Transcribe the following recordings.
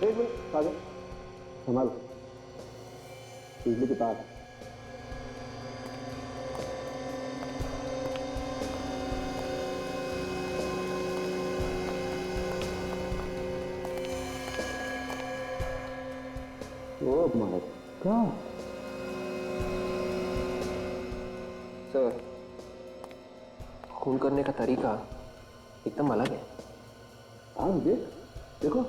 एक मिनट सागर, संभाल, बिजली के तार। ओ माय गॉड सर, खून करने का तरीका एकदम अलग है। हाँ विवेक, देखो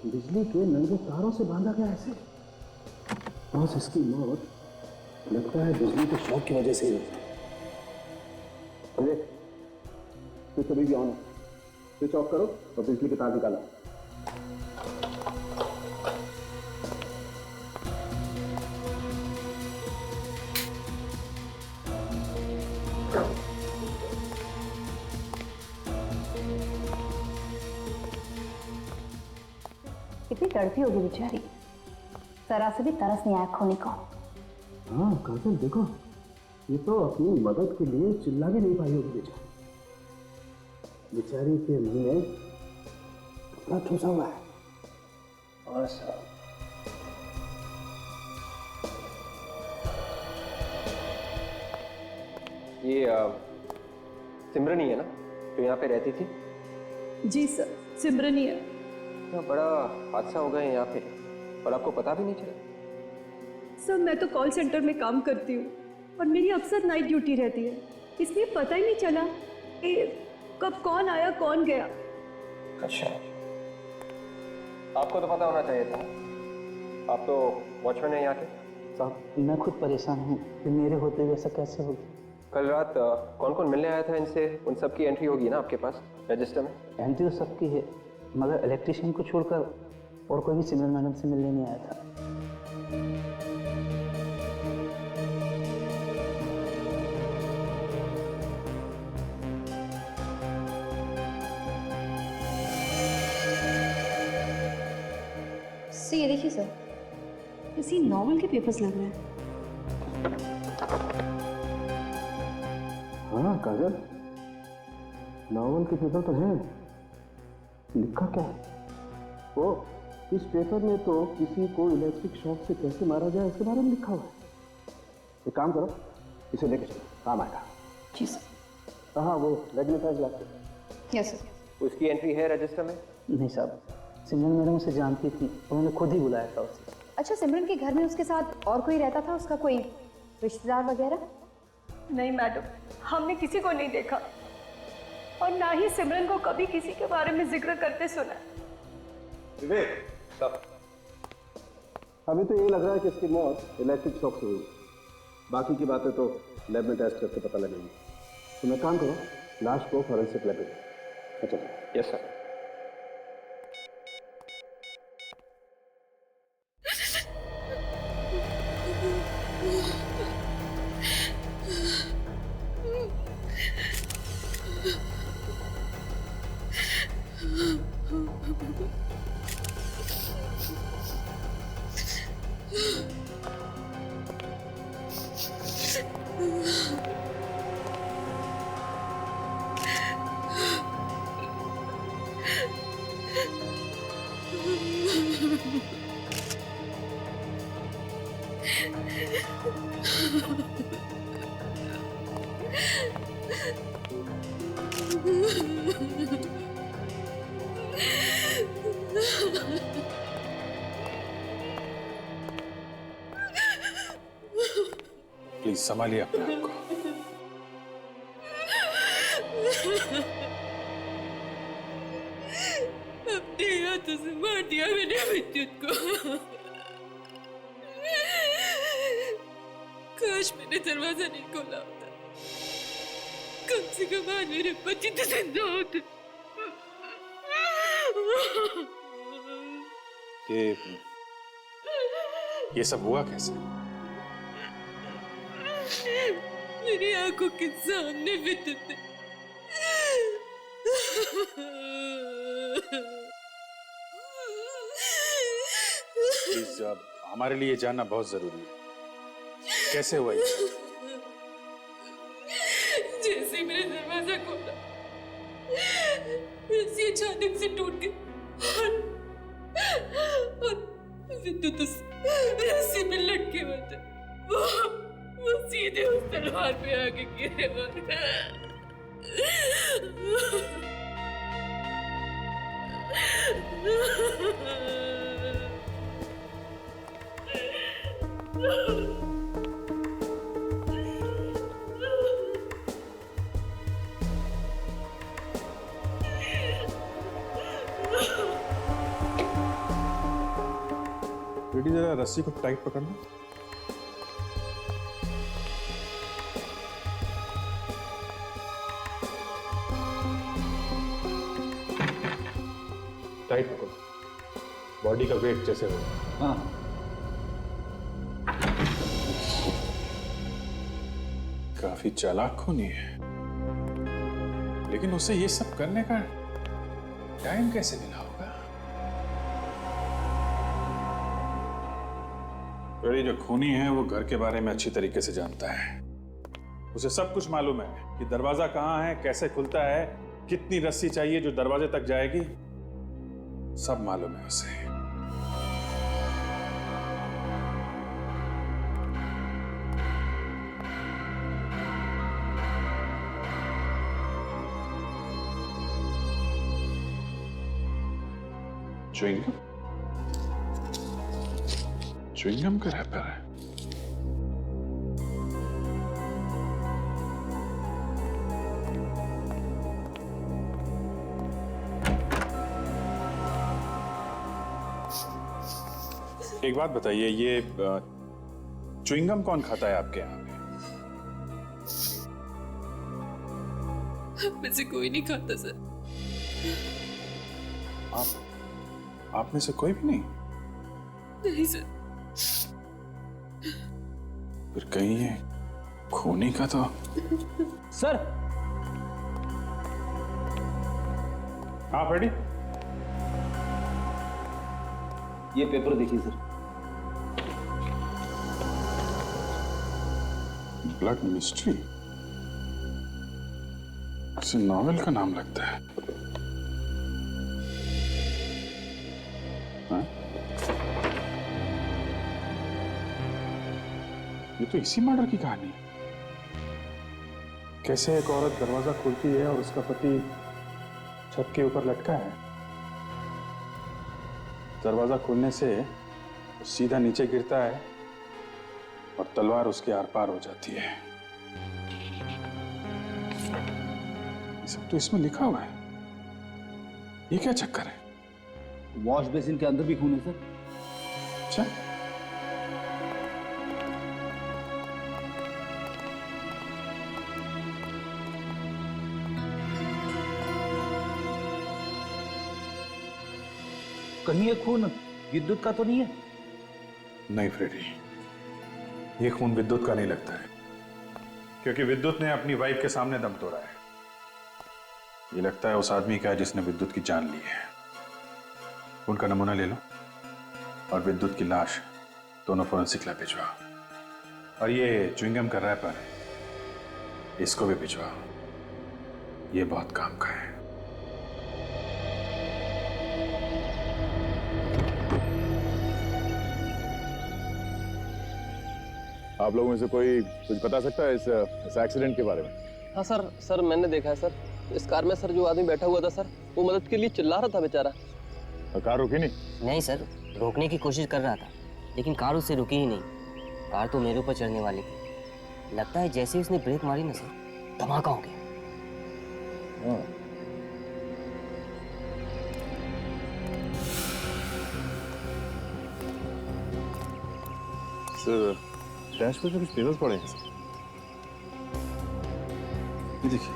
बिजली के नंगे तारों से बांधा गया ऐसे। बस इसकी मौत लगता है बिजली के शॉक की वजह से ही हुई। विवेक, स्विच अभी भी ऑन है, स्विच ऑफ करो और बिजली के तार निकालो। कितनी तड़पी होगी बेचारी, जरा से भी तरस नहीं आया खोने को। हाँ काजल देखो, ये तो अपनी मदद के लिए चिल्ला भी नहीं पाई होगी बेचारी। बेचारी के मुंह में कपड़ा ठूसा हुआ है। और सब ये सिमरन ही है ना जो यहाँ पे रहती थी? जी सर, सिमरन ही है। इतना बड़ा हादसा हो गया यहाँ पे और आपको पता भी नहीं चला? सर मैं तो कॉल सेंटर में काम करती हूँ और मेरी अक्सर नाइट ड्यूटी रहती है, इसलिए पता ही नहीं चला कि कब कौन आया कौन गया। अच्छा, आपको तो पता होना चाहिए था, आप तो वॉचमैन हैं यहाँ के। साहब मैं खुद परेशान हूँ कि मेरे होते हुए ऐसा कैसे होगा। कल रात कौन कौन मिलने आया था इनसे, उन सब की एंट्री होगी ना आपके पास रजिस्टर में? एंट्री तो सबकी है, मगर इलेक्ट्रिशियन को छोड़कर और कोई भी सिमरन मैडम से मिलने नहीं आया था। सर ये देखिए सर, किसी नॉवल के पेपर्स लग रहे हैं। हाँ काजल, नॉवल के पेपर तो हैं। लिखा क्या है? वो इस पेपर में तो किसी को इलेक्ट्रिक शॉक से कैसे मारा जाए इसके बारे में लिखा हुआ है। एक काम करो, इसे लेके चलो, काम आएगा। जी सर। हाँ वो मैग्नेटाइज लैपटॉप। Yes sir. उसकी एंट्री है रजिस्टर में? नहीं साहब, सिमरन मैडम उसे जानती थी, उन्होंने खुद ही बुलाया था उसे। अच्छा, सिमरन के घर में उसके साथ और कोई रहता था, उसका कोई रिश्तेदार वगैरह? नहीं मैडम, हमने किसी को नहीं देखा और ना ही सिमरन को कभी किसी के बारे में जिक्र करते सुना। विवेक सब अभी तो ये लग रहा है कि इसकी मौत इलेक्ट्रिक शॉक से हुई। बाकी की बातें तो लैब में टेस्ट करके पता लगेगी। तो मैं काम करो, लाश को फॉरेंसिक लैब में। अच्छा यस सर। प्लीज संभालिए अपने आप को। अपने हाथों से मार दिया मैंने विद्युत को। काश मैंने दरवाजा नहीं खोला होता, कम से कम आज मेरे बच्चे तो जिंदा होते। ये सब हुआ कैसे? मेरी आंखों के सामने विद्युत ने प्लीज हमारे लिए जानना बहुत जरूरी है, कैसे हुआ ये? जैसे ही मैंने दरवाजा खोला, रस्सी अचानक से टूट गई तू तो रस्सी में लटके हुए थे, वो सीधे उस तलवार पे आके गिरे बेटी जरा रस्सी को टाइट पकड़ना। टाइट पकड़ो, बॉडी का वेट जैसे हो। हाँ काफी चालाक खूनी है, लेकिन उसे ये सब करने का टाइम कैसे मिला होगा? तो ये जो खूनी है वो घर के बारे में अच्छी तरीके से जानता है। उसे सब कुछ मालूम है कि दरवाजा कहाँ है, कैसे खुलता है, कितनी रस्सी चाहिए जो दरवाजे तक जाएगी, सब मालूम है उसे। च्युइंगम का रैपर है। एक बात बताइए, ये च्युइंगम कौन खाता है आपके यहाँ पे? में से कोई नहीं खाता सर। आप में से कोई भी नहीं? नहीं सर। फिर कहीं ये खूनी का तो। सर। हाँ फ्रेडी, ये पेपर देखिए सर। ब्लड मिस्ट्री, किसी नॉवेल का नाम लगता है। हाँ? ये तो इसी मर्डर की कहानी है। कैसे एक औरत दरवाजा खोलती है और उसका पति छत के ऊपर लटका है। दरवाजा खोलने से वो सीधा नीचे गिरता है और तलवार उसके आर पार हो जाती है। ये सब तो इसमें लिखा हुआ है। ये क्या चक्कर है? वॉश बेसिन के अंदर भी खून है सर। अच्छा, कहीं ये खून विद्युत का तो नहीं है? नहीं फ्रेडी, ये खून विद्युत का नहीं लगता है, क्योंकि विद्युत ने अपनी वाइफ के सामने दम तोड़ा है। ये लगता है उस आदमी का है जिसने विद्युत की जान ली है। उनका नमूना ले लो और विद्युत की लाश दोनों फोरेंसिक लैब भिजवाओ। और ये च्युइंगम का रैपर, इसको भी भिजवाओ। ये बहुत काम का है। आप लोगों में से कोई कुछ बता सकता है इस एक्सीडेंट के बारे में? हाँ सर मैंने देखा है सर। इस कार में सर जो आदमी बैठा हुआ था सर, वो मदद के लिए चिल्ला रहा था बेचारा। कार रुकी नहीं? नहीं सर, रोकने की कोशिश कर रहा था, लेकिन कार उससे रुकी ही नहीं। कार तो मेरे ऊपर चढ़ने वाली थी। लगता है जैसे ही उसने ब्रेक मारी ना सर, धमाका हो गया। सर डैशबोर्ड पे कुछ पेपर्स पड़े हैं सर। ये देखिए,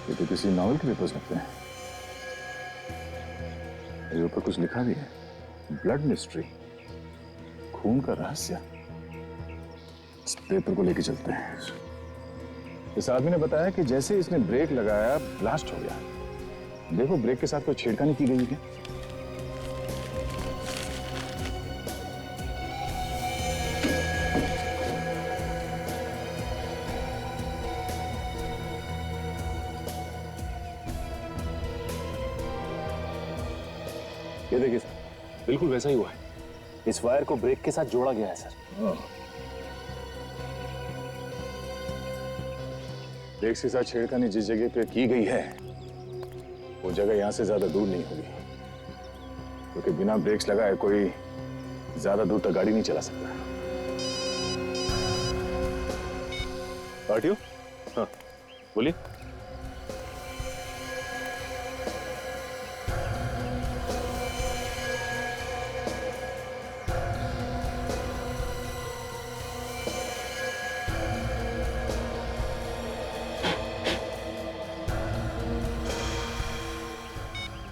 ये तो किसी नॉवेल के पेपर्स लगते हैं। ये ऊपर कुछ लिखा भी है, ब्लड मिस्ट्री, खून का रहस्य। इस पेपर को लेके चलते हैं। इस आदमी ने बताया कि जैसे इसने ब्रेक लगाया ब्लास्ट हो गया। देखो ब्रेक के साथ कोई छेड़खानी की गई है। ये देखिए सर, बिल्कुल वैसा ही हुआ है। इस वायर को ब्रेक के साथ जोड़ा गया है सर। ब्रेक्स के साथ छेड़खानी जिस जगह पे की गई है वो जगह यहां से ज्यादा दूर नहीं होगी, क्योंकि बिना ब्रेक्स लगाए कोई ज्यादा दूर तक गाड़ी नहीं चला सकता। आरटीओ, हाँ बोलिए।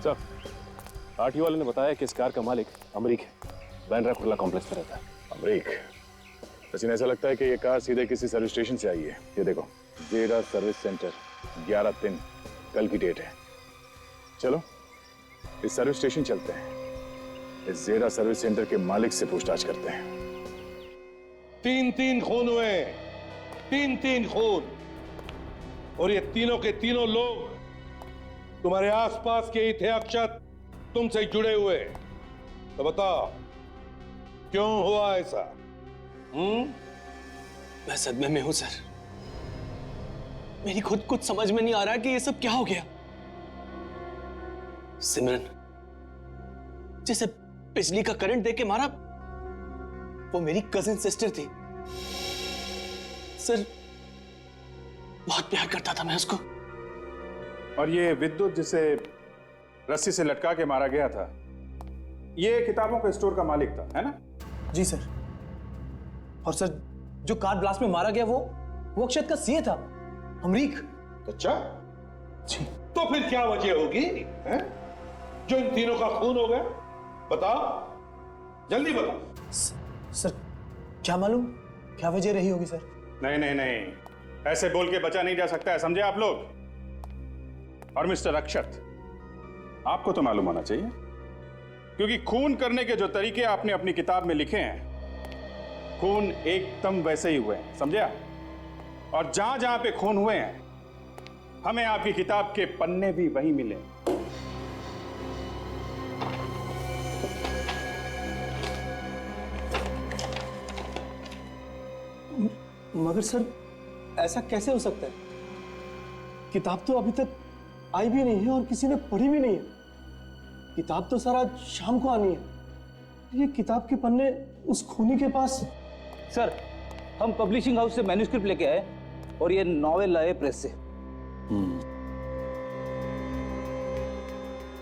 सर, आरटीओ वाले ने बताया कि इस कार का मालिक अमरीक है, बैंड्रा कुर्ला कॉम्प्लेक्स में रहता है। अमरीक? सचिन, ऐसा लगता है कि ये कार सीधे किसी सर्विस स्टेशन से आई है। ये देखो, जेरा सर्विस सेंटर, 11/3 कल की डेट है। चलो इस सर्विस स्टेशन चलते हैं, इस जेरा सर्विस सेंटर के मालिक से पूछताछ करते हैं। 3 खून हुए, 3 खून, और ये तीनों के तीनों लोग तुम्हारे आसपास के ही थे अक्षत, तुमसे जुड़े हुए। तो बताओ क्यों हुआ ऐसा? मैं सदमे में हूं सर। मेरी खुद कुछ समझ में नहीं आ रहा कि ये सब क्या हो गया। सिमरन जिसे बिजली का करंट देके मारा, वो मेरी कजिन सिस्टर थी सर। बहुत प्यार करता था मैं उसको। और ये विद्युत जिसे रस्सी से लटका के मारा गया था, ये किताबों के स्टोर का मालिक था, है ना? जी सर। और सर, जो कार ब्लास्ट में मारा गया वो अक्षत का सीए था, अमरीक। अच्छा जी। तो फिर क्या वजह होगी है? जो इन तीनों का खून हो गया? बताओ, जल्दी बताओ। सर क्या मालूम क्या वजह रही होगी सर। नहीं नहीं नहीं, ऐसे बोल के बचा नहीं जा सकता है, समझे आप लोग? और मिस्टर अक्षत, आपको तो मालूम होना चाहिए, क्योंकि खून करने के जो तरीके आपने अपनी किताब में लिखे हैं, खून एकदम वैसे ही हुए हैं, समझे आप? और जहां जहां पे खून हुए हैं, हमें आपकी किताब के पन्ने भी वही मिले। मगर सर, ऐसा कैसे हो सकता है? किताब तो अभी तक आई भी नहीं है और किसी ने पढ़ी भी नहीं है। किताब तो सर आज शाम को आनी है। ये किताब के पन्ने उस खूनी के पास। सर, हम पब्लिशिंग हाउस से मैन्युस्क्रिप्ट लेके आए और ये नॉवेल लाए प्रेस से।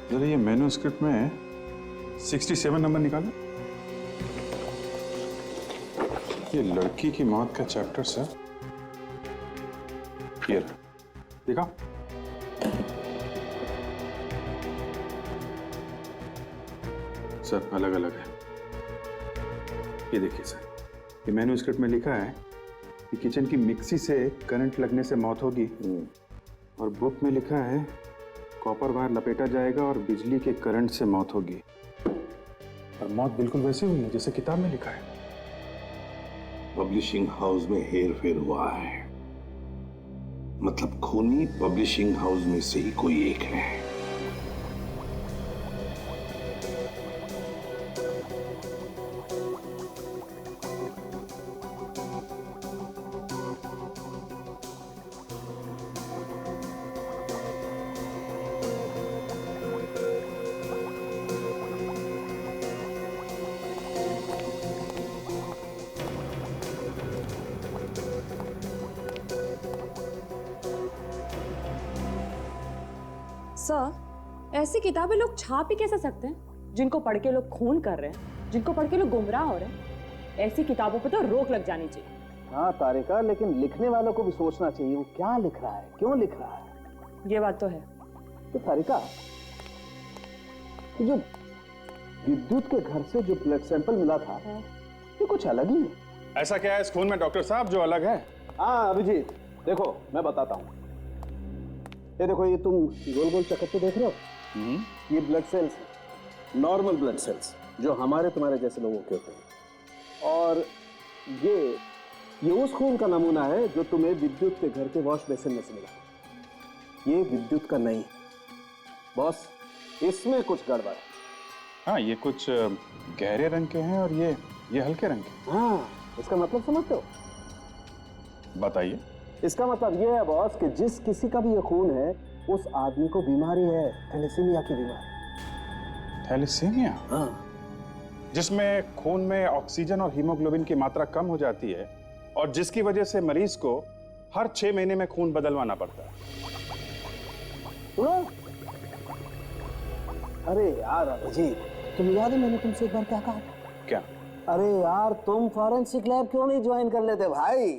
जरा ये मैन्युस्क्रिप्ट में 67 नंबर निकालो। ये लड़की की मौत का चैप्टर सर, ये देखा? सर अलग अलग है। ये देखिए सर, ये मैन्युस्क्रिप्ट में लिखा है कि किचन की मिक्सी से करंट लगने से मौत होगी, और बुक में लिखा है कॉपर वायर लपेटा जाएगा और बिजली के करंट से मौत होगी। और मौत बिल्कुल वैसे हुई है जैसे किताब में लिखा है। पब्लिशिंग हाउस में हेर फेर हुआ है, मतलब खूनी पब्लिशिंग हाउस में से ही कोई एक है। सर, ऐसी किताबें लोग छाप ही कैसे सकते हैं जिनको पढ़ के लोग खून कर रहे हैं, जिनको पढ़ के लोग गुमराह हो रहे हैं? ऐसी किताबों पर तो रोक लग जानी चाहिए। हाँ तारिका, लेकिन लिखने वालों को भी सोचना चाहिए वो क्या लिख रहा है, क्यों लिख रहा है। ये बात तो है। तो तारिका, जो विद्युत के घर से जो ब्लड सैंपल मिला था, ये कुछ अलग ही है। ऐसा क्या है इस खून में डॉक्टर साहब जो अलग है? हाँ अभिजीत, देखो मैं बताता हूँ। ये देखो, ये तुम गोल गोल चक्कर देख रहे हो, ये ब्लड सेल्स है, नॉर्मल ब्लड सेल्स जो हमारे तुम्हारे जैसे लोगों के होते हैं। और ये उस खून का नमूना है जो तुम्हें विद्युत के घर के वॉश बेसिन में से मिला। ये विद्युत का नहीं। बॉस, इसमें कुछ गड़बड़ है। हाँ, ये कुछ गहरे रंग के हैं और ये हल्के रंग के। हाँ, इसका मतलब समझते हो? बताइए। इसका मतलब ये है बॉस कि जिस किसी का भी ये खून है उस आदमी को बीमारी है, थैलेसीमिया की बीमारी। थैलेसीमिया? हाँ। जिसमें खून में ऑक्सीजन और हीमोग्लोबिन की मात्रा कम हो जाती है और जिसकी वजह से मरीज को हर 6 महीने में खून बदलवाना पड़ता है। सुनो, अरे यार अभिजीत, तुम याद है मैंने तुमसे एक बार क्या कहा? क्या? अरे यार तुम फॉरेंसिक लैब क्यों नहीं ज्वाइन कर लेते भाई?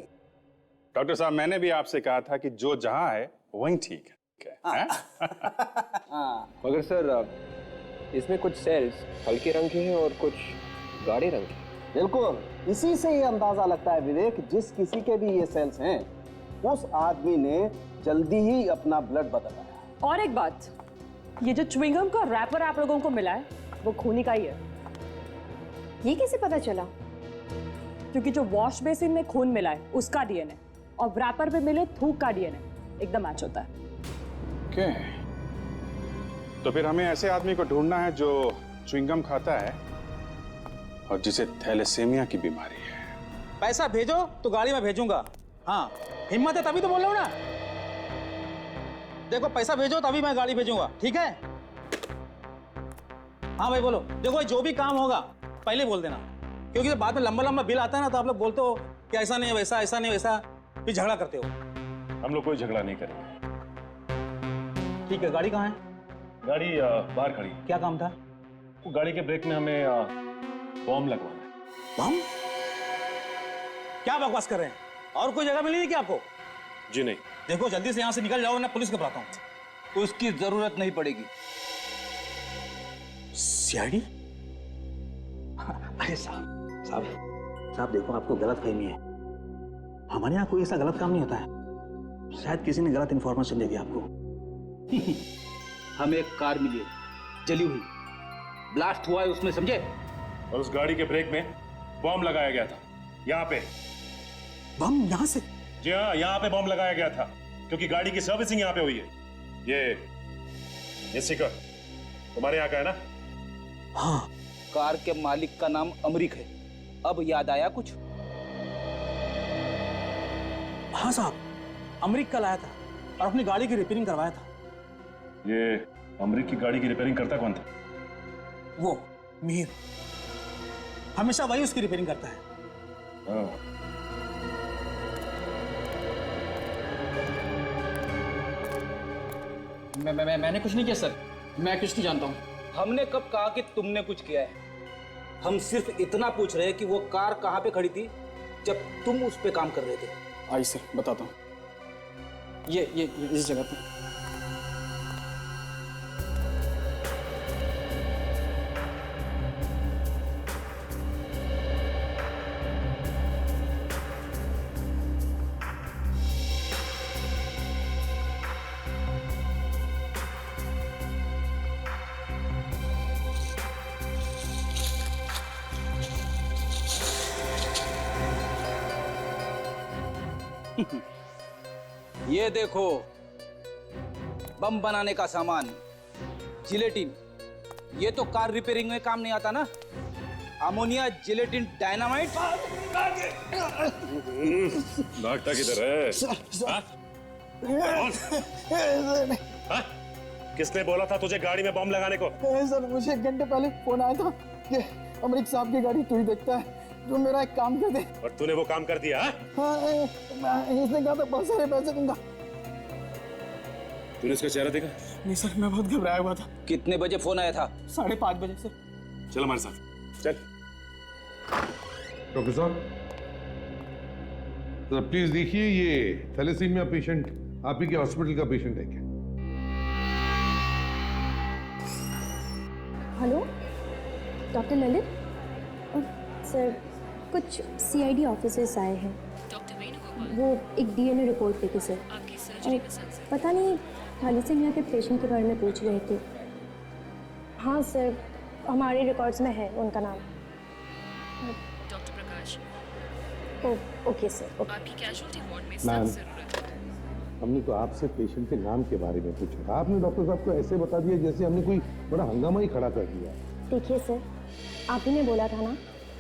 डॉक्टर साहब, मैंने भी आपसे कहा था कि जो जहां है वहीं ठीक है। मगर सर, इसमें कुछ सेल्स हल्के रंग के हैं और कुछ गाढ़े रंग के। बिल्कुल, इसी से ये अंदाजा लगता है विवेक, जिस किसी के भी ये सेल्स हैं उस आदमी ने जल्दी ही अपना ब्लड बदला है। और एक बात, ये जो च्युइंगम का रैपर आप लोगों को मिला है वो खूनी का ही है। ये कैसे पता चला? क्योंकि जो वॉश बेसिन में खून मिला है उसका डीएनए और रैपर पे मिले थूक का डीएनए एकदम मैच होता है। क्या? तो फिर हमें ऐसे आदमी को ढूंढना है जो च्युइंगम खाता है और जिसे थैलेसीमिया की बीमारी है। पैसा भेजो तो गाड़ी में भेजूंगा। हाँ, हिम्मत है तभी तो बोल रहा हूं ना। देखो, पैसा भेजो तभी मैं गाड़ी भेजूंगा, ठीक है? हाँ भाई बोलो। देखो, जो भी काम होगा पहले बोल देना, क्योंकि बाद में लंबा लंबा बिल आता है ना तो आप लोग बोलते हो कि ऐसा नहीं वैसा, ऐसा नहीं वैसा, फिर झगड़ा करते हो। हम लोग कोई झगड़ा नहीं करेंगे। ठीक है, गाड़ी कहाँ है? गाड़ी बाहर खड़ी। क्या काम था? वो गाड़ी के ब्रेक में हमें बॉम्ब लगवाना है। बम? क्या बकवास कर रहे हैं? और कोई जगह मिली नहीं क्या आपको? जी नहीं। देखो, जल्दी से यहाँ से निकल जाओ, मैं पुलिस को बुलाता हूँ। उसकी जरूरत नहीं पड़ेगी। सीआईडी? अरे साहब देखो, आपको गलत फहमी है। हमारे यहाँ कोई ऐसा गलत काम नहीं होता है। शायद किसी ने गलत इंफॉर्मेशन दे दी आपको। हमें एक कार मिली है, जली हुई, ब्लास्ट हुआ है उसमें, समझे? और उस गाड़ी के ब्रेक में बॉम्ब लगाया गया था। यहाँ पे बम? यहाँ से? जी हाँ, यहाँ पे बॉम्ब लगाया गया था क्योंकि गाड़ी की सर्विसिंग यहाँ पे हुई है। ये स्टिकर तुम्हारे यहाँ का है ना? हाँ। कार के मालिक का नाम अमरीक है। अब याद आया कुछ? हाँ साहब, अमरीक का लाया था और अपनी गाड़ी की रिपेयरिंग करवाया था। ये अमरीक की गाड़ी की रिपेयरिंग करता कौन था? वो मीर, हमेशा वही उसकी रिपेयरिंग करता है। मैंने कुछ नहीं किया सर, मैं कुछ नहीं जानता हूँ। हमने कब कहा कि तुमने कुछ किया है? हम सिर्फ इतना पूछ रहे हैं कि वो कार कहाँ पे खड़ी थी जब तुम उस पे काम कर रहे थे। आई सर, बताता हूँ। ये इस जगह पे। ये देखो, बम बनाने का सामान, जिलेटिन। ये तो कार रिपेयरिंग में काम नहीं आता ना। Ammonia, gelatin, dynamite. भागता किधर है? किसने बोला था तुझे गाड़ी में बम लगाने को? सर, मुझे 1 घंटे पहले फोन आया था कि अमरीक साहब की गाड़ी तू ही देखता है, जो मेरा एक काम कर दे। और तूने वो काम कर दिया? हाँ, इसने कहा था बहुत सारे पैसे दूंगा। तूने उसका चेहरा देखा? नहीं सर, मैं बहुत घबराया हुआ था। कितने बजे फोन आया था? 5:30 बजे सर। चल हमारे साथ, चल। डॉक्टर साहब, जरा प्लीज देखिए, ये थैलेसीमिया पेशेंट आप ही के हॉस्पिटल का पेशेंट है क्या? हेलो, डॉक्टर ललित सर, कुछ सीआईडी ऑफिसर्स आए हैं। वो एक डीएनए रिपोर्ट लेके सर, पता नहीं थैलेसीमिया के पेशेंट के बारे में पूछ रहे थे। हाँ सर, हमारे रिकॉर्ड्स में है उनका नाम। डॉक्टर प्रकाश। Okay sir. आपकी कैजुअल्टी वार्ड में मैम, सख्त जरूरत है। हमने तो आपसे पेशेंट के नाम के बारे में पूछा, आपने डॉक्टर साहब को ऐसे बता दिया जैसे हमने कोई बड़ा हंगामा ही खड़ा कर दिया। देखिए सर, आप ही ने बोला था ना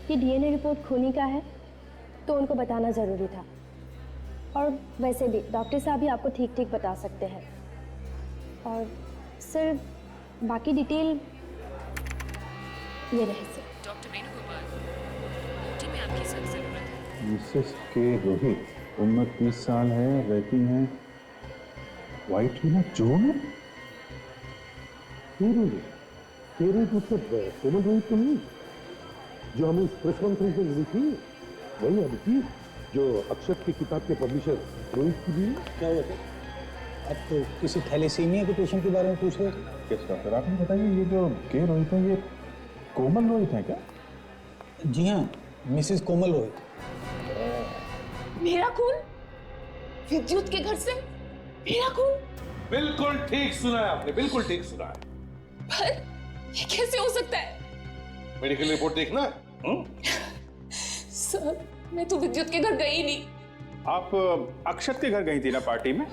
कि डीएनए रिपोर्ट खूनी का है, तो उनको बताना ज़रूरी था। और वैसे भी डॉक्टर साहब ही आपको ठीक ठीक बता सकते हैं। और सर बाकी डिटेल ये रहे सर। डॉक्टर वेणुगोपाल, ओटी में आपकी सख्त जरूरत है। मिसेस के रोहित, उम्र 30 साल है, रहती हैं व्हाइट विला जो में। तेरे मतलब कोमल रोहित तो नहीं, जो हमें प्रेस कॉन्फ्रेंस में मिली थी, वही अदिति जो अक्षत की किताब के पब्लिशर रोहित की भी। क्या हुआ सर? आप तो किसी थैलेसीमिया के पेशेंट के बारे में पूछ रहे थे। किस डॉक्टर, आपने बताइए, ये जो के रोहित है, ये कोमल रोहित है क्या? जी हाँ, मिसेस कोमल रोहित। मेरा खून विद्युत के घर से? मेरा खून? बिल्कुल ठीक सुना है आपने, बिल्कुल ठीक सुना है। पर ये कैसे हो सकता है? मेडिकल रिपोर्ट देखना है? सर, मैं तो विद्युत के घर गई नहीं। आप अक्षत के घर गई थी ना पार्टी में,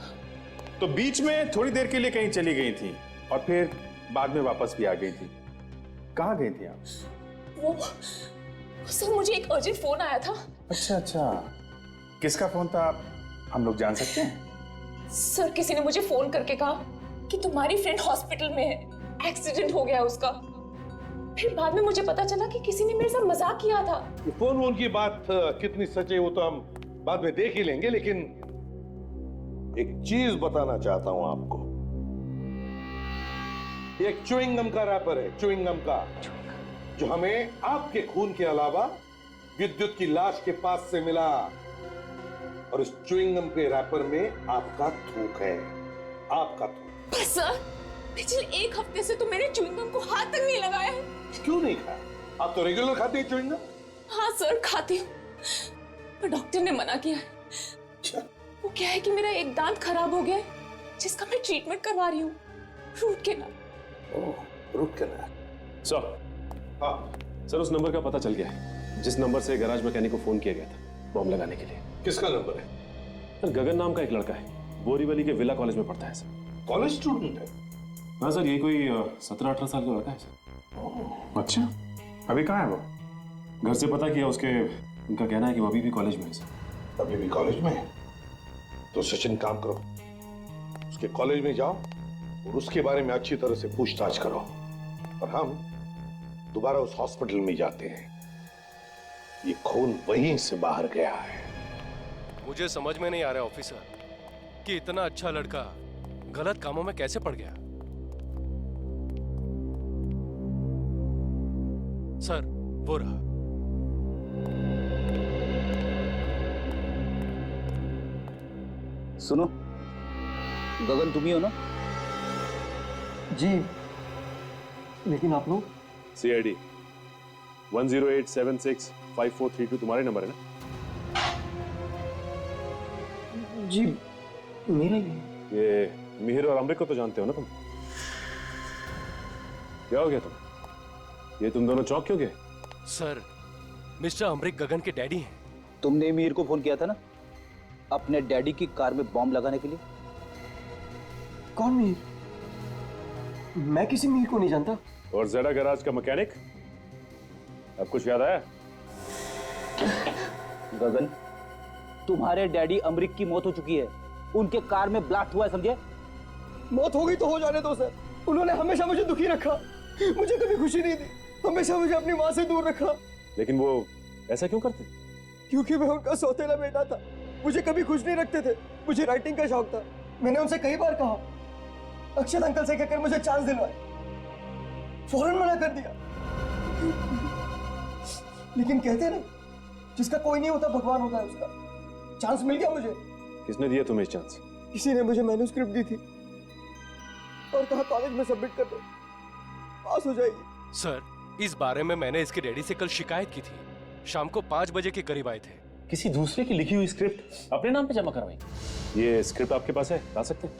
तो बीच में थोड़ी देर के लिए कहीं चली गई थी और फिर बाद में वापस भी आ गई थी। कहाँ गई थी आप? वो सर, मुझे एक अर्जेंट फोन आया था। अच्छा, किसका फोन था, हम लोग जान सकते हैं? सर, किसी ने मुझे फोन करके कहा कि तुम्हारी फ्रेंड हॉस्पिटल में है, एक्सीडेंट हो गया उसका। फिर बाद में मुझे पता चला कि किसी ने मेरे साथ मजाक किया था। फोन वोन की बात कितनी सच है वो तो हम बाद में देख ही लेंगे, लेकिन एक चीज बताना चाहता हूं आपको। एक च्युइंगम का रैपर है, च्युइंगम का, जो हमें आपके खून के अलावा विद्युत की लाश के पास से मिला। और इस च्युइंगम के रैपर में आपका थूक है, आपका थूक। पर सर, पिछले एक हफ्ते से तो मैंने च्युइंगम को हाथ तक नहीं लगाया है। क्यों नहीं खाया? आप तो रेगुलर खाते हैं च्युइंगम। हाँ सर, खाती हूँ, पर डॉक्टर ने मना किया है। वो क्या है कि मेरा एक दांत खराब हो गया है, जिसका मैं ट्रीटमेंट करवा रही हूँ, रूट कैनाल। ओह, रूट कैनाल। सर, हाँ सर, उस नंबर का पता चल गया है जिस नंबर से गैराज मैकेनिक को फोन किया गया था बॉम्ब लगाने के लिए। किसका नंबर है? सर, गगन नाम का एक लड़का है, बोरीवली के विला कॉलेज में पढ़ता है सर। कॉलेज स्टूडेंट है? हाँ सर, ये कोई 17-18 साल का लड़का है सर। अच्छा, अभी कहाँ है वो? घर से पता किया, उनका कहना है कि वो अभी भी कॉलेज में है सर। अभी भी कॉलेज में है? तो सचिन, काम करो, उसके कॉलेज में जाओ और उसके बारे में अच्छी तरह से पूछताछ करो, और हम दोबारा उस हॉस्पिटल में जाते हैं। ये खून वहीं से बाहर गया है। मुझे समझ में नहीं आ रहा ऑफिसर कि इतना अच्छा लड़का गलत कामों में कैसे पड़ गया। सर, वो रहा। सुनो, गगन तुम ही हो ना? जी, लेकिन आप लोग? CID 108765432 तुम्हारे नंबर है ना? जी, मेरा ही। ये मिहिर और अमृत को तो जानते हो ना तुम? क्या हो गया तुम? ये तुम दोनों चौंक क्यों गए? सर, मिस्टर अमृत गगन के डैडी हैं। तुमने मिहिर को फोन किया था ना अपने डैडी की कार में बॉम्ब लगाने के लिए? कौन मिहिर? मैं किसी मिहिर को नहीं जानता। और जेडा गैराज का मैकेनिक? अब कुछ याद आया? गगन, तुम्हारे डैडी अमृत की मौत हो चुकी है, उनके कार में ब्लास्ट हुआ है, समझे? मौत हो गई तो हो जाने दो सर। उन्होंने हमेशा मुझे दुखी रखा, मुझे कभी खुशी नहीं दी, हमेशा मुझे अपनी माँ से दूर रखा। लेकिन वो ऐसा क्यों करते? क्योंकि मैं उनका सौतेला बेटा था, मुझे कभी खुश नहीं रखते थे। मुझे राइटिंग का शौक था, मैंने उनसे कई बार कहा, अक्षत अंकल से कहकर मुझे चांस दिलवाए, फौरन मना कर दिया। लेकिन कहते ना, जिसका कोई नहीं होता भगवान होता है उसका। चांस मिल गया मुझे। किसने दिया तुम्हें चांस? किसी ने मुझे मैन्युस्क्रिप्ट दी थी और कहा कॉलेज में सबमिट कर दो, पास हो जाएगी। सर, इस बारे में मैंने इसके डैडी से कल शिकायत की थी। शाम को 5 बजे के करीब आए थे। किसी दूसरे की लिखी हुई स्क्रिप्ट अपने नाम पे जमा करवाई? ये स्क्रिप्ट आपके पास है, ला सकते हैं?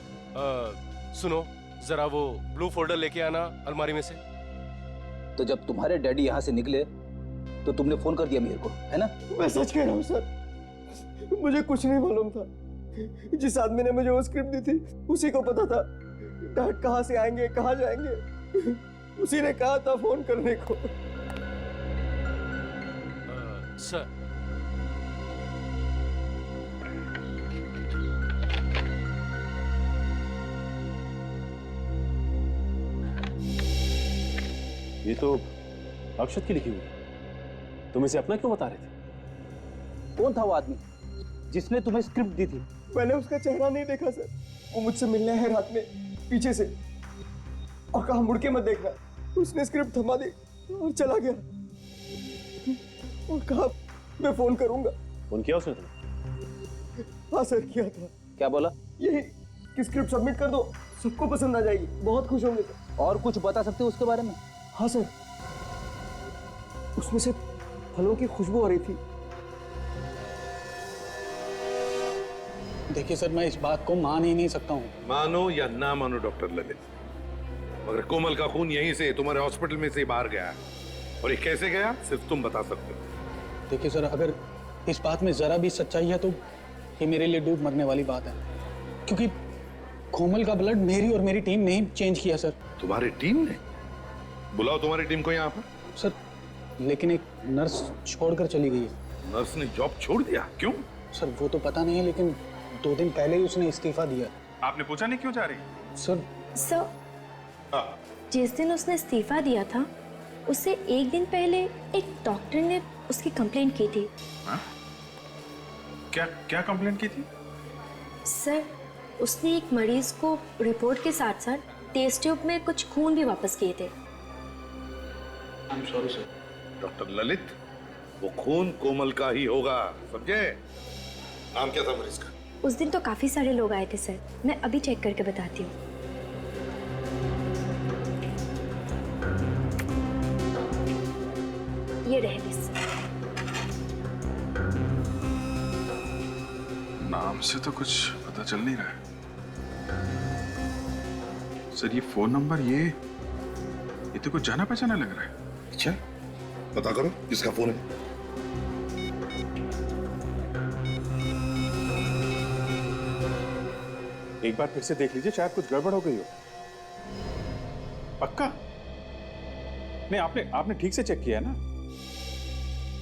सुनो, जरा वो ब्लू फोल्डर लेके आना अलमारी में से। तो जब तुम्हारे डैडी यहाँ से निकले तो तुमने फोन कर दिया मिहिर को, है ना? मैं सच कह रहा हूँ सर, मुझे कुछ नहीं मालूम था। जिस आदमी ने मुझे वो स्क्रिप्ट दी थी उसी को पता था डैड कहाँ से आएंगे, कहाँ जाएंगे। उसी ने कहा था फोन करने को। सर ये तो अक्षत की लिखी हुई है। तुम इसे अपना क्यों बता रहे थे? कौन था वो आदमी जिसने तुम्हें स्क्रिप्ट दी थी? मैंने उसका चेहरा नहीं देखा सर। वो मुझसे मिलने आया रात में पीछे से और कहा मुड़ के मत देखना। उसने स्क्रिप्ट थमा दी और चला गया और कहा मैं फोन करूंगा। फोन किया उसने तुम्हें? हाँ सर किया था। क्या बोला? यही कि स्क्रिप्ट सबमिट कर दो, सबको पसंद आ जाएगी, बहुत खुश होंगे सर। और कुछ बता सकते हो उसके बारे में? हाँ सर, उसमें से फलों की खुशबू आ रही थी। देखिए सर, मैं इस बात को मान ही नहीं सकता हूँ। मानो या ना मानो डॉक्टर ललित, मगर कोमल का खून यहीं से तुम्हारे हॉस्पिटल में से बाहर गया है, और ये कैसे गया सिर्फ तुम बता सकते हो। देखिए सर, अगर इस बात में जरा भी सच्चाई है तो ये मेरे लिए डूब मरने वाली बात है, क्योंकि कोमल का ब्लड मेरी और मेरी टीम ने ही चेंज किया सर। तुम्हारी टीम ने? बुलाओ तुम्हारी टीम को यहाँ पर। सर, लेकिन एक नर्स छोड़कर चली गई है। नर्स ने जॉब छोड़ दिया? क्यों? सर वो तो पता नहीं है, लेकिन 2 दिन पहले ही उसने इस्तीफा दिया। आपने पूछा नहीं क्यों जा रही? सर जिस दिन उसने इस्तीफा दिया था उससे 1 दिन पहले एक डॉक्टर ने उसकी कंप्लेंट की थी। हा? क्या कंप्लेंट की थी? सर उसने एक मरीज को रिपोर्ट के साथ साथ टेस्ट ट्यूब में कुछ खून भी वापस किए थे। I'm sorry, sir. Doctor Lalit, वो खून कोमल का ही होगा, समझे? नाम क्या था मरीज का? उस दिन तो काफी सारे लोग आए थे सर, मैं अभी चेक करके बताती हूँ। ये रहे लिस्ट। नाम से तो कुछ पता चल नहीं रहा है। सर ये फोन नंबर, ये तो कुछ जाना पहचाना लग रहा है। अच्छा, पता करो किसका फोन है। एक बार फिर से देख लीजिए, शायद कुछ गड़बड़ हो गई हो। पक्का? नहीं, आपने ठीक से चेक किया है ना?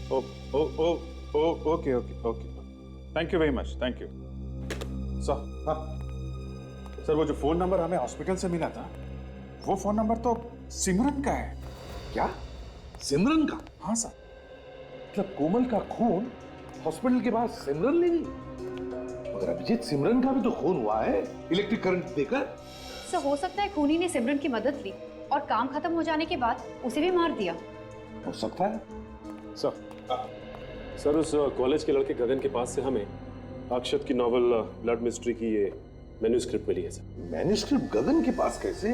Oh oh oh oh okay okay okay, thank you very much, thank you. Sir वो जो फोन नंबर हमें हॉस्पिटल से मिला था, वो फोन नंबर तो सिमरन का है। क्या? सिमरन का? हाँ सर। मतलब कोमल का खून हॉस्पिटल के बाद सिमरन ले गई? मगर अभिजीत, सिमरन का भी तो खून हुआ है इलेक्ट्रिक करंट देकर। सर हो सकता है खूनी ने सिमरन की मदद ली और काम खत्म हो जाने के बाद उसे भी मार दिया। हो सकता है। सर उस कॉलेज के लड़के गगन के पास से हमें अक्षत की नॉवल ब्लड मिस्ट्री की ये मैन्यूस्क्रिप्ट मिली है सर। मैन्यूस्क्रिप्ट गगन के पास कैसे?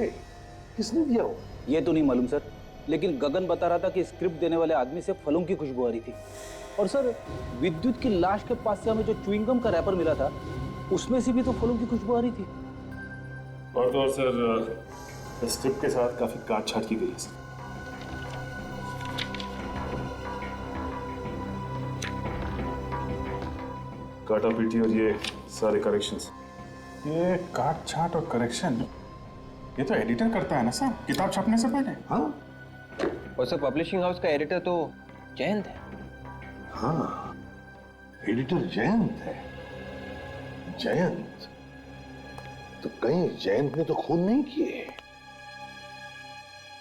किसने दिया हो? ये तो नहीं मालूम सर, लेकिन गगन बता रहा था कि स्क्रिप्ट देने वाले आदमी से फलों की खुशबू आ रही थी। और सर विद्युत की लाश के पास से हमें जो च्युइंगम का रैपर मिला था, उसमें से भी तो फलों की खुशबू आ रही थी। और तो और सर स्क्रिप्ट के साथ काफी काट छाट की गई है सर। काटा पीटी और ये सारे करेक्शंस। ये काट छाट और करेक्शन, ये तो एडिटर करता है ना सर, किताब छपने से पहले। हाँ, और सर पब्लिशिंग हाउस का एडिटर तो जयंत है। हाँ, एडिटर जयंत है। जयंत तो कहीं जयंत ने तो खून नहीं किए।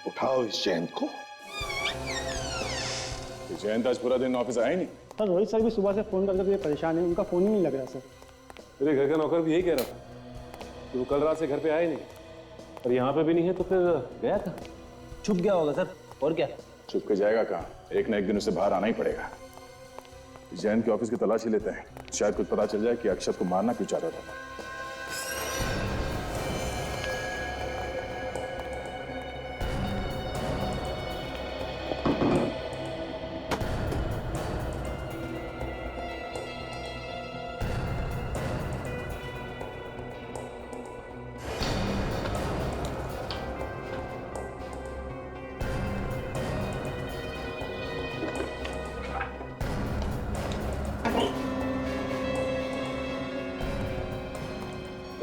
उठाओ इस जयंत को। जयंत आज पूरा दिन ऑफिस आया ही नहीं। सर रोहित सर भी सुबह से फोन करके परेशान है, उनका फोन ही नहीं लग रहा सर। मेरे घर का नौकर भी यही कह रहा था कि वो कल रात से घर पे आया ही नहीं, और यहाँ पे भी नहीं है, तो फिर गया था। छुप गया होगा सर, और क्या? छुप के जाएगा कहाँ? एक ना एक दिन उसे बाहर आना ही पड़ेगा। जैन के ऑफिस की तलाशी लेते हैं, शायद कुछ पता चल जाए कि अक्षत को मारना क्यों चाह रहा था।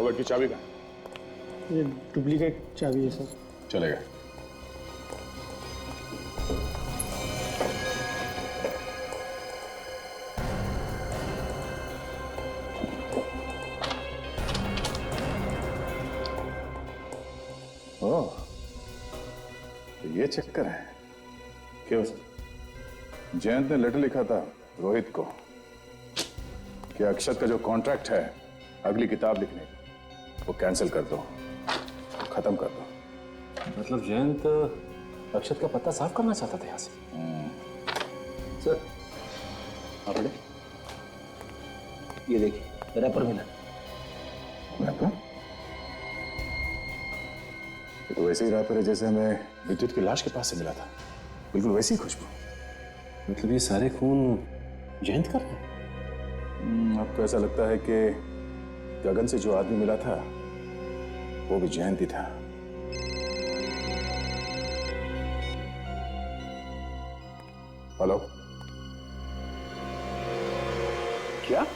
की चाबी कहाँ? ये डुप्लीकेट चाबी है सर। चलेगा। तो ये चक्कर है। क्यों सर? जयंत ने लेटर लिखा था रोहित को कि अक्षत का जो कॉन्ट्रैक्ट है अगली किताब लिखने का, वो कैंसिल कर दो, खत्म कर दो। मतलब जयंत अक्षत का पत्ता साफ करना चाहता था यहाँ से। सर आप पढ़े, ये देखिए रैपर मिला। रैपर? ये तो वैसे ही रैपर है जैसे हमें विद्युत की लाश के पास से मिला था, बिल्कुल वैसी ही खुशबू। मतलब ये सारे खून जयंत कर रहे हैं? आपको ऐसा लगता है कि गगन से जो आदमी मिला था वो भी जयंत ही था? हेलो, क्या?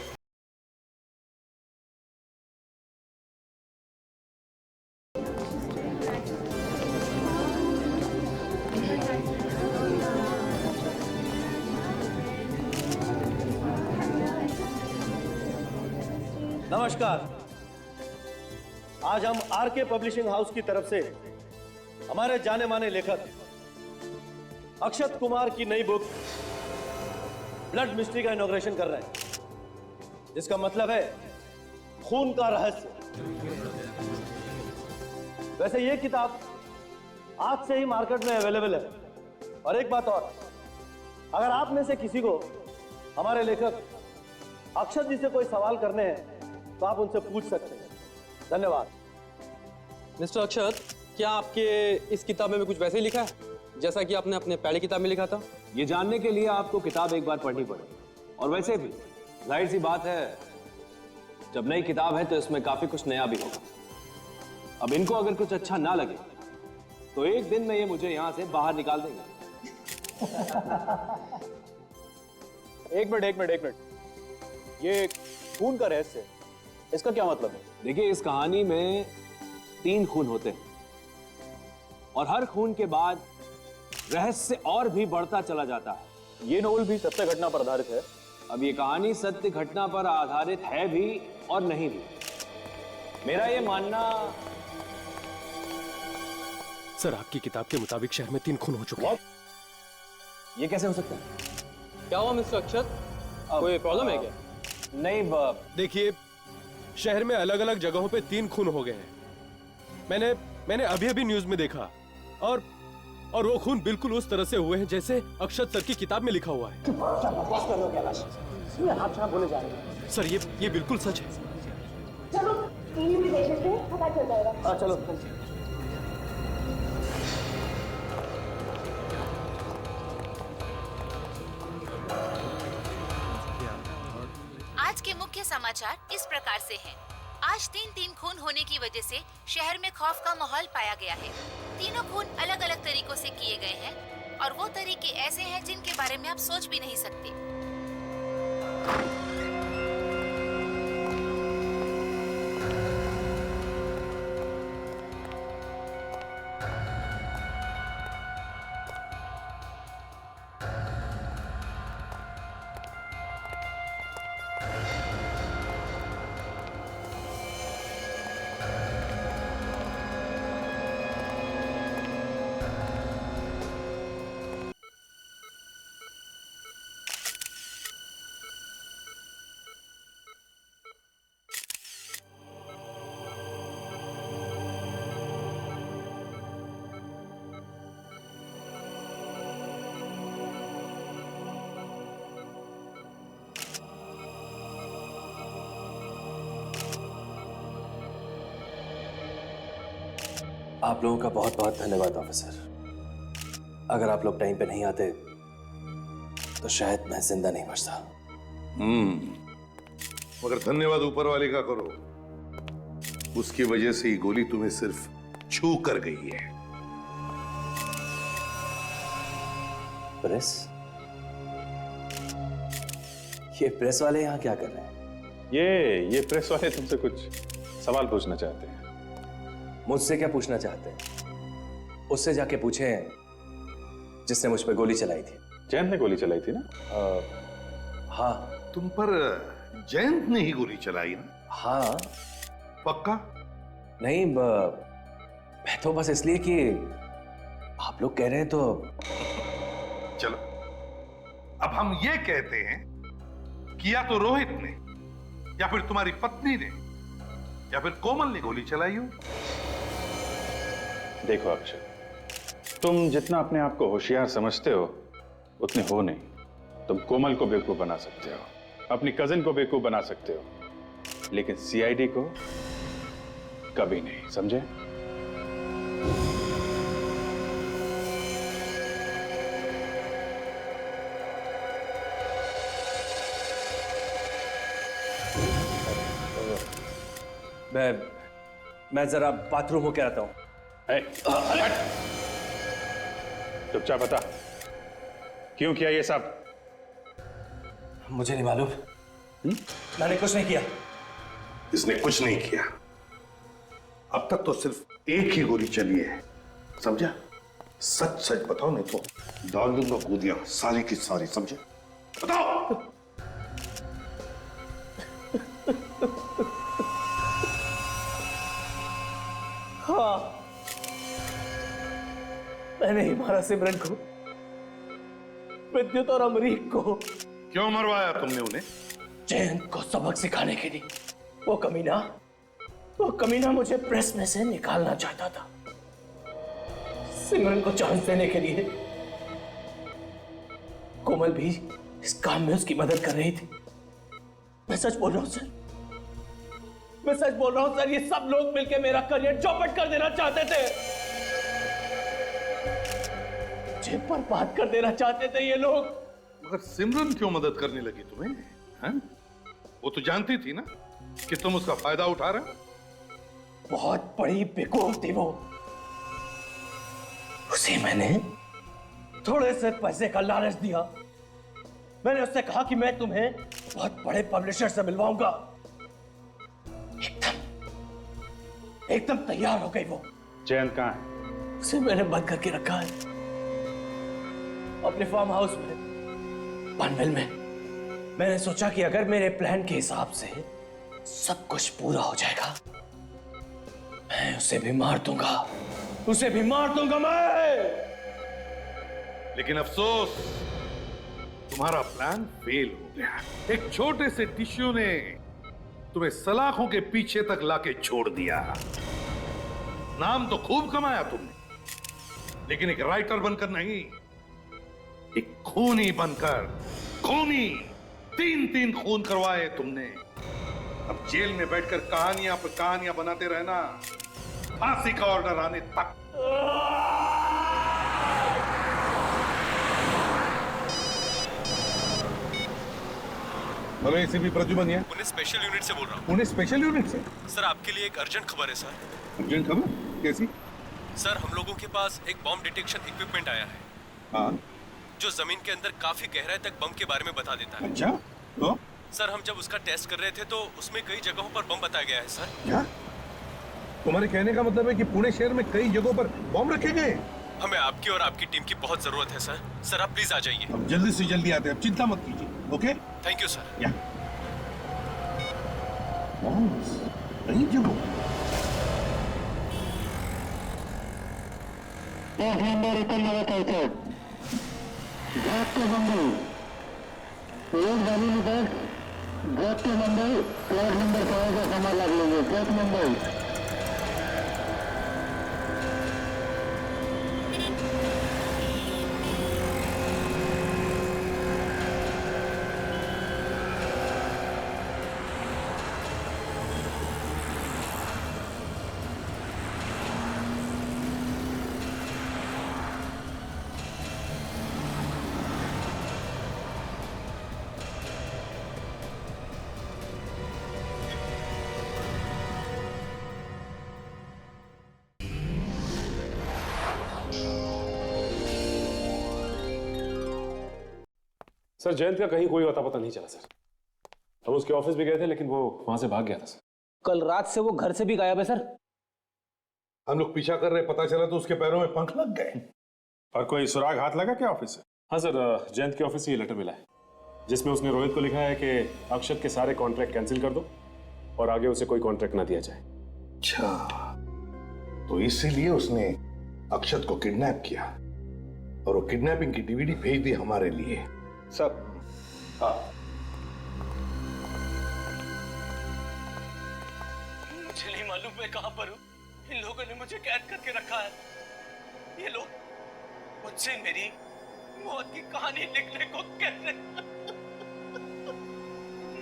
नमस्कार। आज हम आरके पब्लिशिंग हाउस की तरफ से हमारे जाने माने लेखक अक्षत कुमार की नई बुक ब्लड मिस्ट्री का इनॉग्रेशन कर रहे हैं, जिसका मतलब है खून का रहस्य। वैसे ये किताब आज से ही मार्केट में अवेलेबल है। और एक बात और, अगर आप में से किसी को हमारे लेखक अक्षत जी से कोई सवाल करने हैं तो आप उनसे पूछ सकते हैं। धन्यवाद। मिस्टर अक्षत, क्या आपके इस किताब में कुछ वैसे ही लिखा है जैसा कि आपने अपने पहले किताब में लिखा था? ये जानने के लिए आपको किताब एक बार पढ़नी पड़ेगी। और वैसे भी जाहिर सी बात है, जब नई किताब है तो इसमें काफी कुछ नया भी होगा। अब इनको अगर कुछ अच्छा ना लगे तो एक दिन में ये मुझे यहां से बाहर निकाल देंगे। एक मिनट। ये खून का रहस्य, इसका क्या मतलब है? देखिए, इस कहानी में 3 खून होते हैं और हर खून के बाद रहस्य और भी बढ़ता चला जाता है। ये नोवेल भी सत्य घटना पर आधारित है। अब ये कहानी सत्य घटना पर आधारित है भी और नहीं भी। मेरा ये मानना, सर आपकी किताब के मुताबिक शहर में 3 खून हो चुके हैं। ये कैसे हो सकता है? क्या हुआ मिस्टर अक्षत, कोई प्रॉब्लम है क्या? नहीं देखिए, शहर में अलग अलग जगहों पे 3 खून हो गए हैं। मैंने अभी न्यूज में देखा, और वो खून बिल्कुल उस तरह से हुए हैं जैसे अक्षत सर की किताब में लिखा हुआ है। सर ये बिल्कुल सच है। चलो टीवी में देख लेते हैं, पता चल जाएगा। चलो। आज के मुख्य समाचार इस प्रकार से हैं। आज 3 खून होने की वजह से शहर में खौफ का माहौल पाया गया है। तीनों खून अलग अलग तरीकों से किए गए हैं और वो तरीके ऐसे हैं जिनके बारे में आप सोच भी नहीं सकते। आप लोगों का बहुत बहुत धन्यवाद ऑफिसर। अगर आप लोग टाइम पे नहीं आते तो शायद मैं जिंदा नहीं बचता। मगर धन्यवाद ऊपर वाले का करो, उसकी वजह से ही गोली तुम्हें सिर्फ छू कर गई है। प्रेस? ये प्रेस वाले यहाँ क्या कर रहे हैं? ये प्रेस वाले तुमसे कुछ सवाल पूछना चाहते हैं। मुझसे क्या पूछना चाहते हैं? उससे जाके पूछें जिसने मुझ पर गोली चलाई थी। जयंत ने गोली चलाई थी ना? हाँ। तुम पर जयंत ने ही गोली चलाई ना? हाँ। पक्का? नहीं, मैं तो बस इसलिए कि आप लोग कह रहे हैं तो चलो, अब हम ये कहते हैं कि या तो रोहित ने, या फिर तुम्हारी पत्नी ने, या फिर कोमल ने गोली चलाई हो। देखो अक्षय, तुम जितना अपने आप को होशियार समझते हो उतने हो नहीं। तुम कोमल को बेवकूफ बना सकते हो, अपनी कजिन को बेवकूफ बना सकते हो, लेकिन सीआईडी को कभी नहीं, समझे? मैं जरा बाथरूम होके आता हूं। चुपचाप बता, क्यों किया ये सब? मुझे नहीं मालूम। मैंने कुछ नहीं किया। इसने कुछ नहीं किया। अब तक तो सिर्फ एक ही गोली चली है, समझा? सच सच बताओ, नहीं तो डाल दूंगा गोलियां सारी की सारी, समझे? बताओ। हाँ, मैंने ही मारा सिमरन को, विद्युत और अमरीक को। क्यों मरवाया तुमने उन्हें? जयंत को सबक सिखाने के लिए। वो कमीना मुझे प्रेस में से निकालना चाहता था, सिमरन को चांस देने के लिए। कोमल भी इस काम में उसकी मदद कर रही थी। मैं सच बोल रहा हूं सर, मैं सच बोल रहा हूं सर, ये सब लोग मिलकर मेरा करियर चौपट कर देना चाहते थे, मुझे बर्बाद कर देना चाहते थे ये लोग। मगर सिमरन क्यों मदद करने लगी तुम्हें? हैं? वो तो जानती थी ना कि तुम उसका फायदा उठा रहे हो। बहुत बड़ी बेवकूफ थी वो। उसे मैंने थोड़े से पैसे का लालच दिया। मैंने उससे कहा कि मैं तुम्हें बहुत बड़े पब्लिशर से मिलवाऊंगा। एकदम तैयार हो गई वो। जयंत कहाँ है? उसे मैंने बंद करके रखा है अपने फार्म हाउस में, पनवेल में। मैंने सोचा कि अगर मेरे प्लान के हिसाब से सब कुछ पूरा हो जाएगा, मैं उसे भी मार दूंगा, उसे भी मार दूंगा मैं। लेकिन अफसोस, तुम्हारा प्लान फेल हो गया। एक छोटे से टिश्यू ने तुम्हें सलाखों के पीछे तक लाके छोड़ दिया। नाम तो खूब कमाया तुमने, लेकिन एक राइटर बनकर नहीं, एक खूनी बनकर। खूनी, 3 खून करवाए तुमने। अब जेल में बैठकर कहानियां पर कहानियां बनाते रहना, फांसी का ऑर्डर आने तक। हेलो, एसीपी प्रद्युमन है। पुणे स्पेशल यूनिट से बोल रहा हूँ। पुणे स्पेशल यूनिट से? सर, आपके लिए एक अर्जेंट खबर है सर। अर्जेंट खबर? कैसी? सर, हम लोगों के पास एक बॉम्ब डिटेक्शन इक्विपमेंट आया है। हाँ? जो जमीन के अंदर काफी गहराई तक बम के बारे में बता देता है। अच्छा, तो? सर, हम जब उसका टेस्ट कर रहे थे तो उसमें कई जगहों पर बम बताया गया है सर। क्या? तुम्हारे कहने का मतलब है कि पुणे शहर में कई जगहों पर बम रखे गए? हमें आपकी और आपकी टीम की बहुत जरूरत है सर। सर, आप प्लीज आ जाइए। अब जल्दी से जल्दी आते हैं, अब चिंता मत कीजिए। ओके? Thank you sir. या कई जगहों। सर, जयंत का कहीं कोई अता पता नहीं चला सर। हम उसके ऑफिस भी गए थे, लेकिन वो वहां से भाग गया था सर। कल रात से वो घर से भी गायब है सर। हम लोग पीछा कर रहे, पता चला तो उसके पैरों में पंख लग गए। और कोई सुराग हाथ लगा क्या ऑफिस से? हाँ सर, जयंत के ऑफिस से ये लेटर मिला है, जिसमें उसने रोहित को लिखा है कि अक्षत के सारे कॉन्ट्रैक्ट कैंसिल कर दो और आगे उसे कोई कॉन्ट्रैक्ट ना दिया जाए। अच्छा, तो इसीलिए उसने अक्षत को किडनैप किया और वो किडनैपिंग की डीवीडी भेज दी हमारे लिए। सब हाँ। मुझे नहीं मालूम मैं कहां पर हूं। इन लोगों ने मुझे कैद करके रखा है। ये लोग मुझसे मेरी मौत की कहानी लिखने को कह रहे हैं।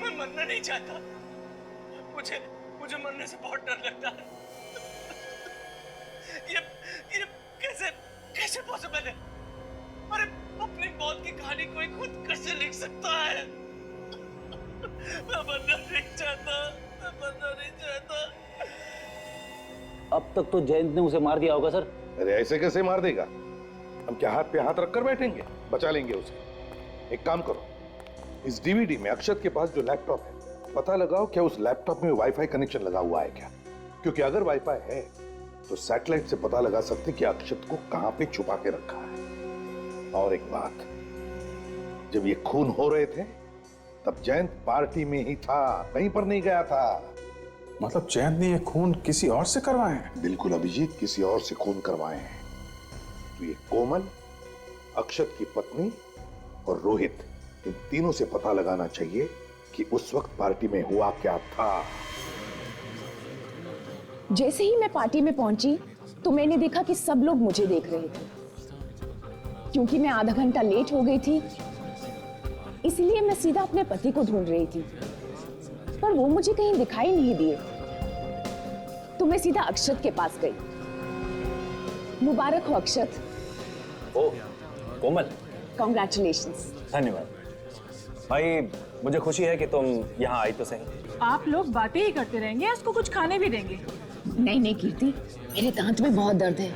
मैं मरना नहीं चाहता। मुझे मरने से बहुत डर लगता है। ये कैसे पॉसिबल है? अरे अपनी मौत की कहानी कोई खुद कैसे लिख सकता है? मैं मरना नहीं चाहता। मैं मरना नहीं चाहता। अब तक तो जयंत ने उसे मार दिया होगा सर। अरे ऐसे कैसे मार देगा? हम क्या हाथ पे हाथ रखकर बैठेंगे? बचा लेंगे उसे। एक काम करो, इस डीवीडी में अक्षत के पास जो लैपटॉप है, पता लगाओ क्या उस लैपटॉप में वाईफाई कनेक्शन लगा हुआ है क्या? क्योंकि अगर वाईफाई है तो सैटेलाइट से पता लगा सकते कि अक्षत को कहां पे छुपा के रखा है। और एक बात, जब ये खून हो रहे थे तब जयंत पार्टी में ही था, कहीं पर नहीं गया था। मतलब जयंत ने ये खून किसी और से करवाए हैं? बिल्कुल अभिजीत, किसी और से खून करवाए हैं। तो ये कोमल, अक्षत की पत्नी और रोहित, इन तीनों से पता लगाना चाहिए कि उस वक्त पार्टी में हुआ क्या था। जैसे ही मैं पार्टी में पहुंची तो मैंने देखा कि सब लोग मुझे देख रहे थे। क्योंकि मैं आधा घंटा लेट हो गई थी, इसलिए मैं सीधा अपने पति को ढूंढ रही थी, पर वो मुझे कहीं दिखाई नहीं दिए। तो मैं सीधा अक्षत के पास गई। मुबारक हो अक्षत। ओ कोमल, कॉन्ग्रेचुलेशंस। धन्यवाद भाई, मुझे खुशी है कि तुम यहाँ आई तो सही। आप लोग बातें ही करते रहेंगे, इसको कुछ खाने भी देंगे? नहीं नहीं कीर्ति, मेरे दांत में बहुत दर्द है,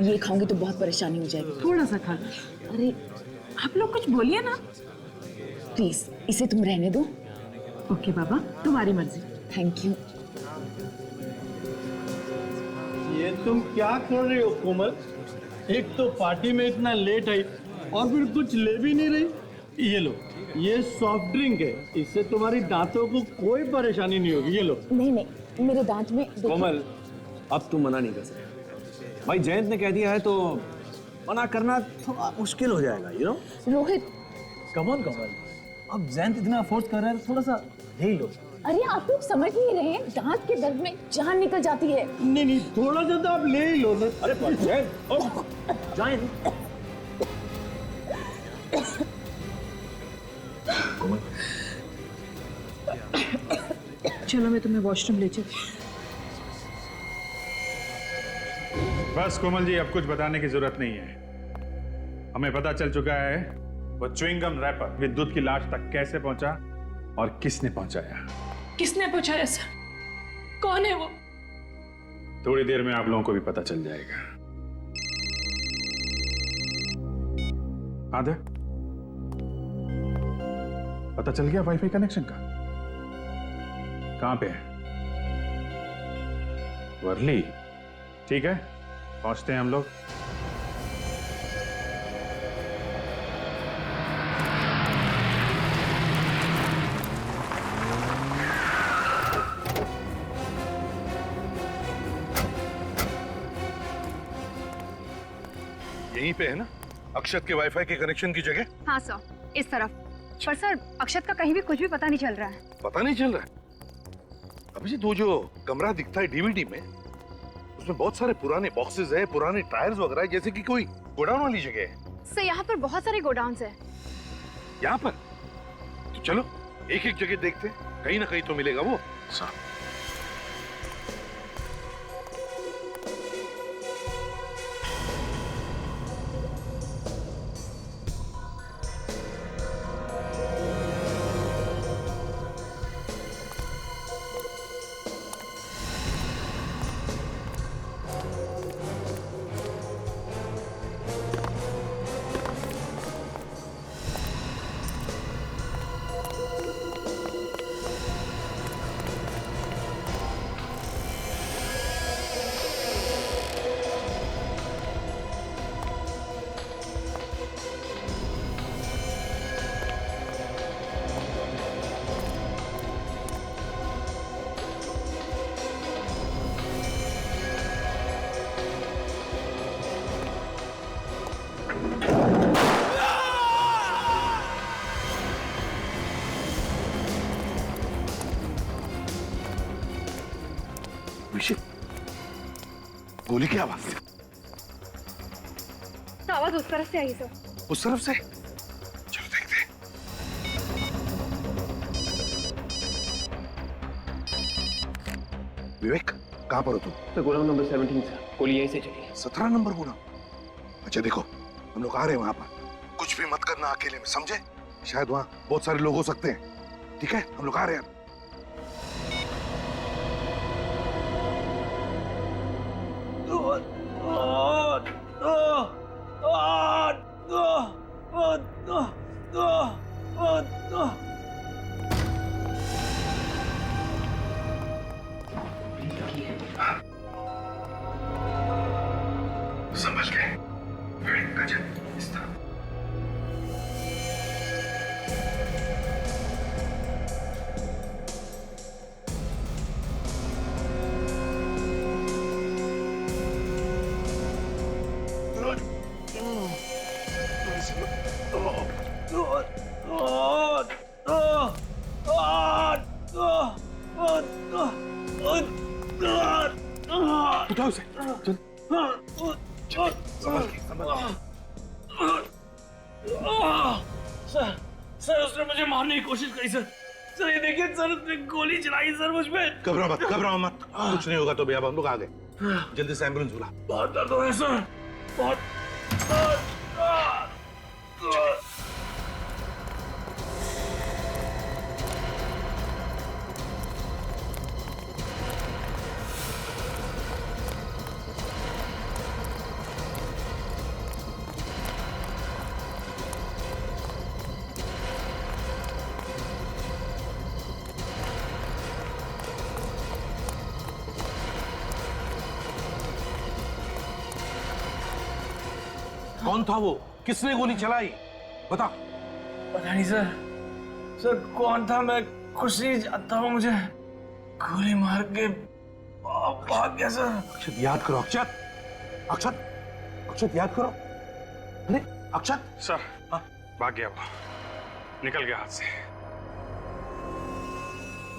ये खाऊंगी तो बहुत परेशानी हो जाएगी। थोड़ा सा खा लो। अरे आप लोग कुछ बोलिए ना। प्लीज इसे तुम रहने दो। ओके बाबा, तुम्हारी मर्जी। Thank you. ये तुम क्या कर रही हो कोमल? एक तो पार्टी में इतना लेट आई और फिर कुछ ले भी नहीं रही। ये लो, ये सॉफ्ट ड्रिंक है, इससे तुम्हारी दांतों को कोई परेशानी नहीं होगी। ये लो। नहीं नहीं, मेरे दांत में कोमल, अब तुम मना नहीं कर सकते भाई। जयंत ने कह दिया है तो मना करना थोड़ा मुश्किल हो जाएगा, you know. Rohit, come on Komal, अब जयंत इतना फोर्स कर रहा है, थोड़ा सा ले लो। अरे आप लोग समझ नहीं रहे हैं, दांत के दर्द में जान निकल जाती है। नहीं नहीं, थोड़ा सा तो आप ले ही लो ना। अरे जयंत, चलो मैं तुम्हें वॉशरूम ले चलती। बस कोमल जी, अब कुछ बताने की जरूरत नहीं है। हमें पता चल चुका है वो च्युइंगम रैपर विद्युत की लाश तक कैसे पहुंचा और किसने पहुंचाया। किसने पहुंचाया सर? कौन है वो? थोड़ी देर में आप लोगों को भी पता चल जाएगा। आधा पता चल गया वाईफाई कनेक्शन का? कहां पे है? वर्ली। ठीक है, पहुंचते हैं हम लोग। यहीं पे है ना अक्षत के वाईफाई के कनेक्शन की जगह? हाँ सर, इस तरफ। पर सर, अक्षत का कहीं भी कुछ भी पता नहीं चल रहा है। पता नहीं चल रहा है? अभी तो जो कमरा दिखता है डीवीडी में, उसमें बहुत सारे पुराने बॉक्सेस है, पुराने टायर्स वगैरह है, जैसे कि कोई गोडाउन वाली जगह है। सर, यहाँ पर बहुत सारे गोडाउन्स हैं। यहाँ पर? तो चलो एक एक जगह देखते हैं, कहीं ना कहीं तो मिलेगा वो। गोली की आवाज थी? तो आवाज उस तरफ से आई सर। उस तरफ से? चलो देखते हैं। विवेक, कहाँ पर हो तुम? तो गोदाम नंबर 17 सर, गोली यहीं से चली। 17 नंबर गोदाम? अच्छा देखो, हम लोग आ रहे हैं वहां पर। कुछ भी मत करना अकेले में, समझे? शायद वहां बहुत सारे लोग हो सकते हैं। ठीक है, हम लोग आ रहे हैं। समझ गए? गजब, इस तरह। उठाओ उसे, चल। सर, सर उसने मुझे मारने की कोशिश करी सर। सर ये देखिए सर, उसने गोली चलाई सर मुझ पे। घबराओ मत। कुछ नहीं होगा तो भी अब हम लोग आ गए। जल्दी से एम्बुलेंस बुला। बहुत दर्द हो रहा है सर, बहुत। कौन था वो? किसने गोली चलाई? बता। पता नहीं सर। सर कौन था मैं कुछ नहीं जानता हूँ, मुझे गोली मार के भाग गया सर। अक्षत याद करो, अक्षत। अक्षत याद करो। अरे अक्षत। सर, भाग गया वो, निकल गया हाथ से।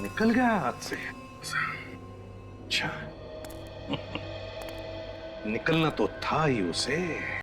निकल गया हाथ से? अच्छा। निकलना तो था ही उसे।